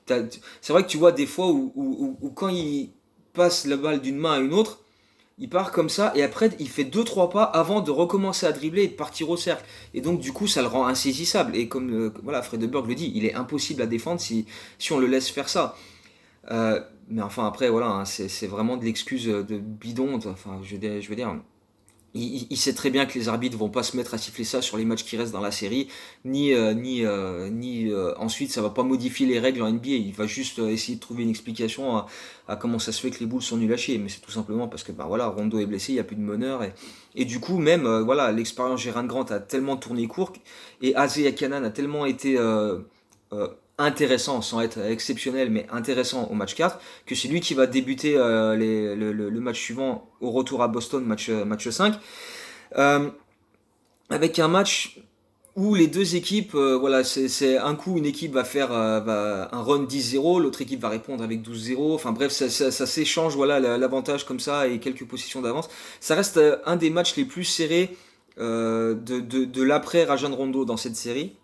C'est vrai que tu vois des fois où quand il passe la balle d'une main à une autre, il part comme ça et après il fait deux trois pas avant de recommencer à dribbler et de partir au cercle. Et donc du coup ça le rend insaisissable. Et comme voilà, Fred Hoiberg le dit, il est impossible à défendre si on le laisse faire ça. Mais enfin après voilà, hein, c'est vraiment de l'excuse de bidon. Enfin je veux dire, il sait très bien que les arbitres vont pas se mettre à siffler ça sur les matchs qui restent dans la série, ni ensuite ça va pas modifier les règles en NBA. Il va juste essayer de trouver une explication à comment ça se fait que les Bulls sont nuls à chier. Mais c'est tout simplement parce que ben voilà, Rondo est blessé, il y a plus de meneur, et du coup même voilà, l'expérience Jerian Grant a tellement tourné court et Isaiah Canaan a tellement été intéressant, sans être exceptionnel, mais intéressant au match 4, que c'est lui qui va débuter le match suivant au retour à Boston, match 5. Euh, avec un match où les deux équipes, voilà, c'est un coup une équipe va faire un run 10-0, l'autre équipe va répondre avec 12-0. Enfin bref, ça s'échange, voilà, l'avantage comme ça et quelques positions d'avance. Ça reste un des matchs les plus serrés de l'après Rajon Rondo dans cette série.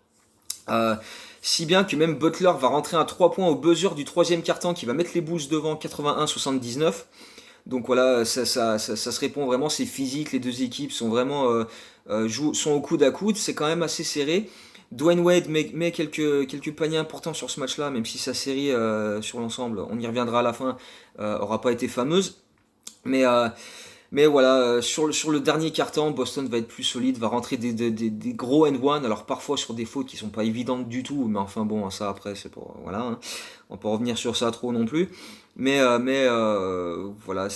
Euh, Si bien que même Butler va rentrer à 3 points au buzzer du troisième quart-temps qui va mettre les Bulls devant 81-79. Donc voilà, ça se répond vraiment, c'est physique, les deux équipes sont vraiment sont au coude à coude, c'est quand même assez serré. Dwayne Wade met quelques paniers importants sur ce match-là, même si sa série sur l'ensemble, on y reviendra à la fin, aura pas été fameuse. Mais mais voilà, sur le dernier quart-temps, Boston va être plus solide, va rentrer des gros and one, alors parfois sur des fautes qui sont pas évidentes du tout, mais enfin bon, ça après, c'est pour. Voilà, hein. On peut revenir sur ça trop non plus. Voilà,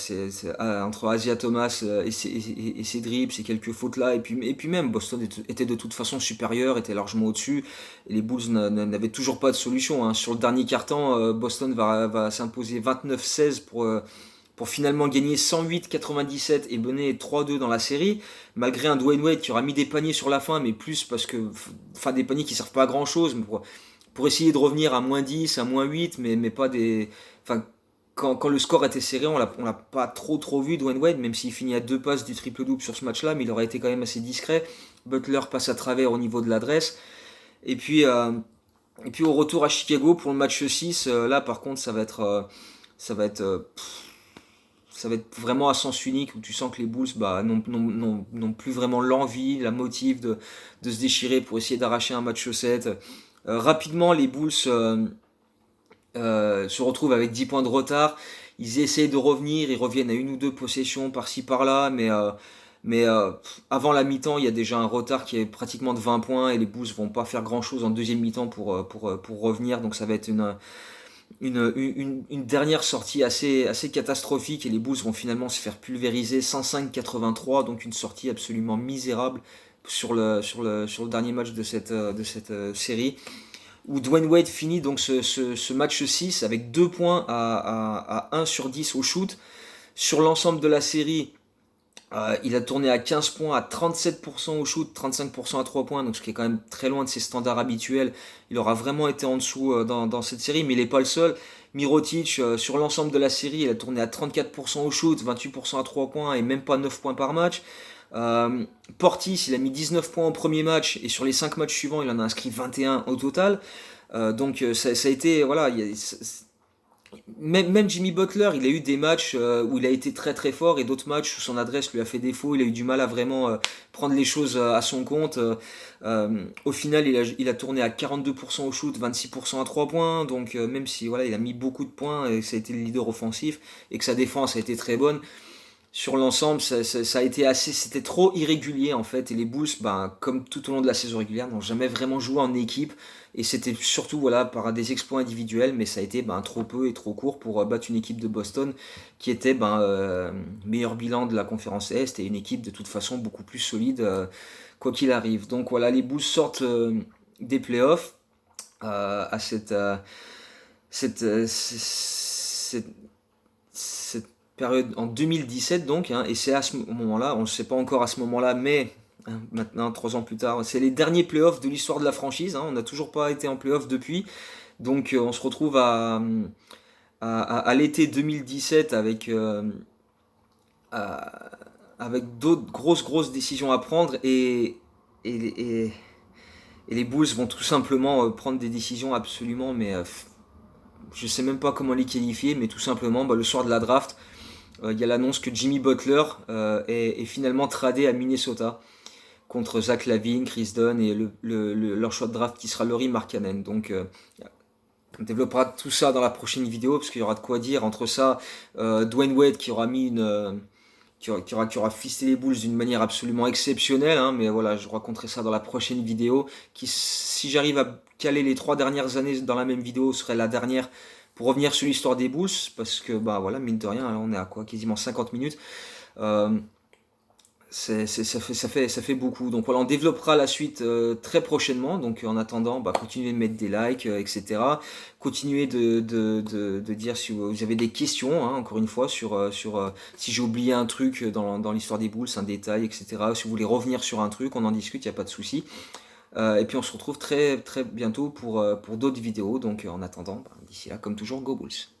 entre Asia Thomas et ses dribbles, ces quelques fautes-là, et puis même, Boston était de toute façon supérieur, était largement au-dessus, et les Bulls n'avaient toujours pas de solution, hein. Sur le dernier quart-temps, Boston va s'imposer 29-16 pour finalement gagner 108-97 et mener 3-2 dans la série, malgré un Dwayne Wade qui aura mis des paniers sur la fin, mais plus parce que, enfin des paniers qui servent pas à grand chose, mais pour essayer de revenir à -10, à -8, mais pas des, enfin quand le score était serré, on l'a pas trop vu Dwayne Wade, même s'il finit à 2 passes du triple-double sur ce match-là, mais il aurait été quand même assez discret. Butler passe à travers au niveau de l'adresse. Et puis, euh, et puis au retour à Chicago pour le match 6, là par contre ça va être, ça va être vraiment à sens unique où tu sens que les Bulls bah, n'ont plus vraiment l'envie, la motive de se déchirer pour essayer d'arracher un match 7. Rapidement, les Bulls se retrouvent avec 10 points de retard. Ils essayent de revenir, ils reviennent à une ou deux possessions par-ci par-là, mais avant la mi-temps, il y a déjà un retard qui est pratiquement de 20 points et les Bulls vont pas faire grand-chose en deuxième mi-temps pour revenir. Donc ça va être une dernière sortie assez catastrophique et les Bulls vont finalement se faire pulvériser 105-83, donc une sortie absolument misérable sur le dernier match de cette série, où Dwayne Wade finit donc ce match 6 avec 2 points à 1 sur 10 au shoot. Sur l'ensemble de la série, il a tourné à 15 points, à 37% au shoot, 35% à 3 points, donc ce qui est quand même très loin de ses standards habituels. Il aura vraiment été en dessous dans cette série, mais il n'est pas le seul. Mirotic, sur l'ensemble de la série, il a tourné à 34% au shoot, 28% à 3 points et même pas 9 points par match. Euh, Portis, il a mis 19 points au premier match et sur les 5 matchs suivants, il en a inscrit 21 au total. Donc ça a été, voilà, même Jimmy Butler, il a eu des matchs où il a été très très fort et d'autres matchs où son adresse lui a fait défaut. Il a eu du mal à vraiment prendre les choses à son compte. Au final, il a tourné à 42% au shoot, 26% à 3 points. Donc même si voilà, il a mis beaucoup de points et que ça a été le leader offensif et que sa défense a été très bonne, sur l'ensemble, ça a été c'était trop irrégulier en fait. Et les Bulls, ben, comme tout au long de la saison régulière, n'ont jamais vraiment joué en équipe. Et c'était surtout voilà, par des exploits individuels, mais ça a été ben, trop peu et trop court pour battre une équipe de Boston qui était ben, meilleur bilan de la conférence Est et une équipe de toute façon beaucoup plus solide quoi qu'il arrive. Donc voilà, les Bulls sortent des playoffs à cette période en 2017 donc, hein, et c'est à ce moment-là, on ne sait pas encore à ce moment-là, mais hein, maintenant, 3 ans plus tard, c'est les derniers playoffs de l'histoire de la franchise, hein, on n'a toujours pas été en playoffs depuis, donc on se retrouve à l'été 2017 avec d'autres grosses décisions à prendre, et, et les Bulls vont tout simplement prendre des décisions absolument, mais je sais même pas comment les qualifier, mais tout simplement, bah, le soir de la draft, il y a l'annonce que Jimmy Butler est finalement tradé à Minnesota contre Zach LaVine, Chris Dunn et leur choix de draft qui sera Lauri Markkanen. Donc on développera tout ça dans la prochaine vidéo parce qu'il y aura de quoi dire entre ça. Dwayne Wade qui aura mis qui aura fisté les Bulls d'une manière absolument exceptionnelle, hein, mais voilà, je raconterai ça dans la prochaine vidéo, qui, si j'arrive à caler les 3 dernières années dans la même vidéo, serait la dernière pour revenir sur l'histoire des Bulls, parce que, bah voilà, mine de rien, on est à quoi, quasiment 50 minutes. Euh, Ça fait beaucoup. Donc voilà, on développera la suite très prochainement. Donc en attendant, bah, continuez de mettre des likes, etc. Continuez de dire si vous avez des questions, hein, encore une fois, sur si j'ai oublié un truc dans l'histoire des Bulls, un détail, etc. Si vous voulez revenir sur un truc, on en discute, il n'y a pas de souci. Et puis on se retrouve très, très bientôt pour d'autres vidéos. Donc en attendant, bah, d'ici là, comme toujours, Go Bulls.